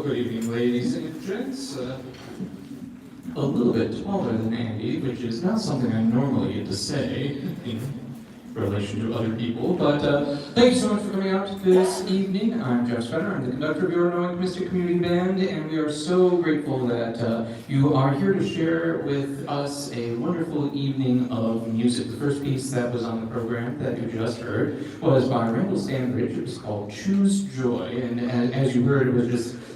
good evening, ladies and gents. A little bit taller than Andy, which is not something I normally get to say in relation to other people, but thank you so much for coming out this evening. I'm Jeff Fenner, I'm the conductor of your Noank-Mystic Community Band, and we are so grateful that you are here to share with us a wonderful evening of music. The first piece that was on the program that you just heard was by Randall Stanbridge. It was called Choose Joy, and as you heard, it was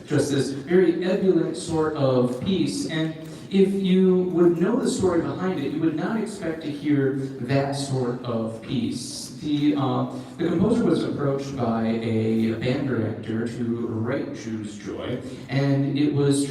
just this very ebullient sort of piece. And if you would know the story behind it, you would not expect to hear that sort of piece. The composer was approached by a band director to write Choose Joy, and it was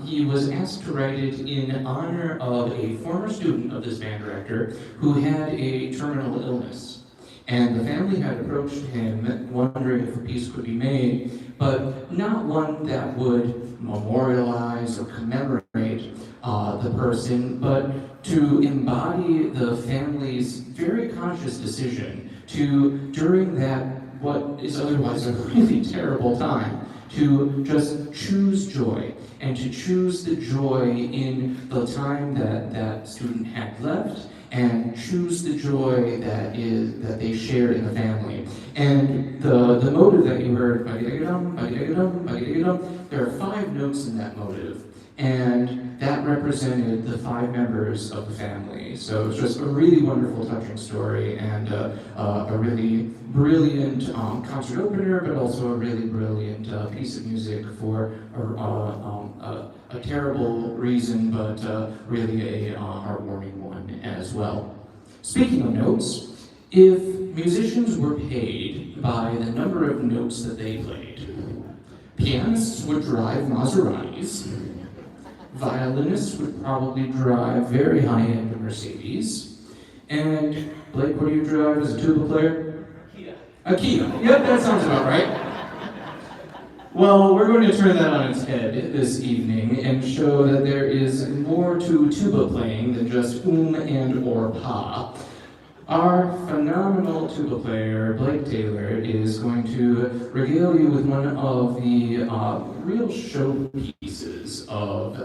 he was asked to write it in honor of a former student of this band director who had a terminal illness. And the family had approached him wondering if a piece could be made, but not one that would memorialize or commemorate the person, but to embody the family's very conscious decision to, during that what is otherwise a really terrible time, to just choose joy, and to choose the joy in the time that student had left, and choose the joy that they shared in the family. And the motive that you heard, there are 5 notes in that motive, and that represented the 5 members of the family. So it's just a really wonderful, touching story, and a really brilliant concert opener, but also a really brilliant piece of music for a terrible reason, but really a heartwarming one as well. Speaking of notes, if musicians were paid by the number of notes that they played, pianists would drive Maseratis, violinists would probably drive very high-end Mercedes, and Blake, what do you drive as a tuba player? A Kia. Yep, that sounds about right. Well, we're going to turn that on its head this evening and show that there is more to tuba playing than just and or pa. Our phenomenal tuba player, Blake Taylor, is going to regale you with one of the real showpieces of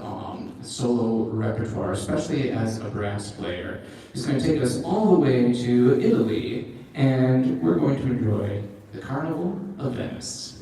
solo repertoire, especially as a brass player. He's going to take us all the way to Italy, and we're going to enjoy the Carnival of Venice.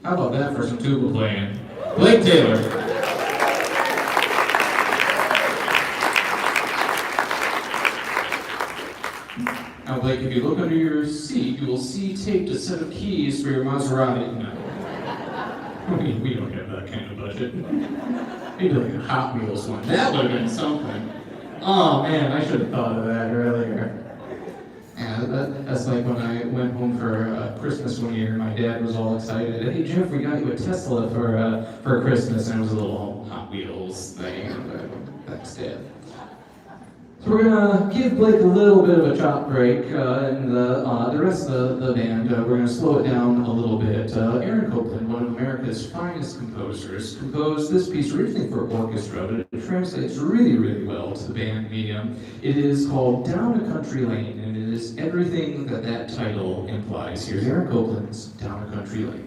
How about that for some tuba playing? Blake Taylor. Now, Blake, if you look under your seat, you will see taped a set of keys for your Maserati. No. We don't have that kind of budget. Maybe like a Hot Wheels one. That would have been something. Oh man, I should have thought of that earlier. Yeah, that's like when I went home for Christmas one year. My dad was all excited. Hey Jeff, we got you a Tesla for Christmas, and it was a little Hot Wheels thing. Thanks, Dad. So we're gonna give Blake a little bit of a chop break, and the rest of the band, we're gonna slow it down a little bit. Aaron Copland, one of America's finest composers, composed this piece originally for orchestra, but it translates really, really well to the band medium. It is called Down a Country Lane, and it is everything that that title implies. Here's Aaron Copland's Down a Country Lane.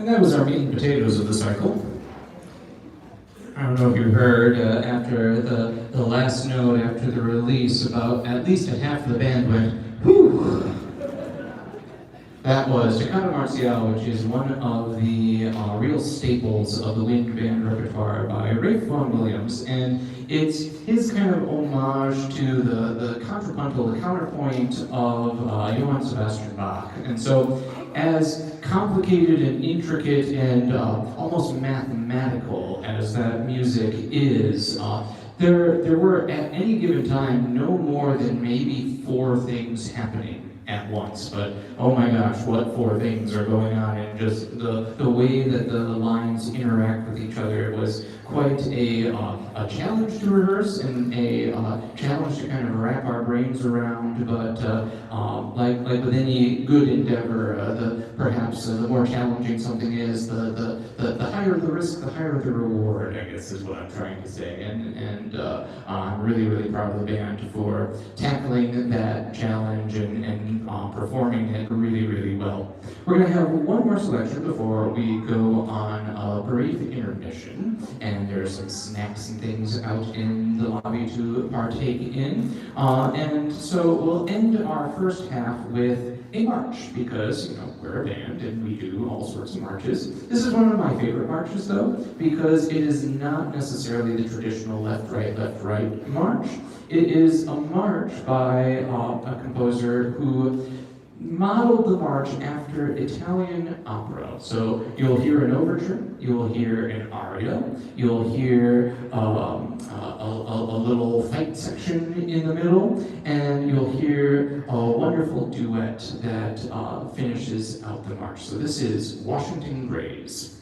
And that was our meat and potatoes of the cycle. I don't know if you heard after the last note, after the release, about at least a half of the band went, whew. That was Toccata Martiale, which is one of the real staples of the wind band repertoire by Ralph Vaughan Williams. And it's his kind of homage to the contrapuntal, the counterpoint of Johann Sebastian Bach. And so, as complicated and intricate and almost mathematical as that music is, there were at any given time no more than maybe 4 things happening at once, but oh my gosh, what 4 things are going on, and just the way that the lines interact with each other. It was quite a challenge to rehearse and a challenge to kind of wrap our brains around, but like with any good endeavor, perhaps the more challenging something is, the higher the risk, the higher the reward, I guess is what I'm trying to say. And I'm really, really proud of the band for tackling that challenge and performing it really, really well. We're going to have one more selection before we go on a brief intermission, and there's some snacks and things out in the lobby to partake in. And so we'll end our first half with a march, because, you know, we're a band and we do all sorts of marches. This is one of my favorite marches, though, because it is not necessarily the traditional left-right march. It is a march by a composer who modeled the march after Italian opera. So you'll hear an overture, you'll hear an aria, you'll hear a little fight section in the middle, and you'll hear a wonderful duet that finishes out the march. So this is Washington Grays.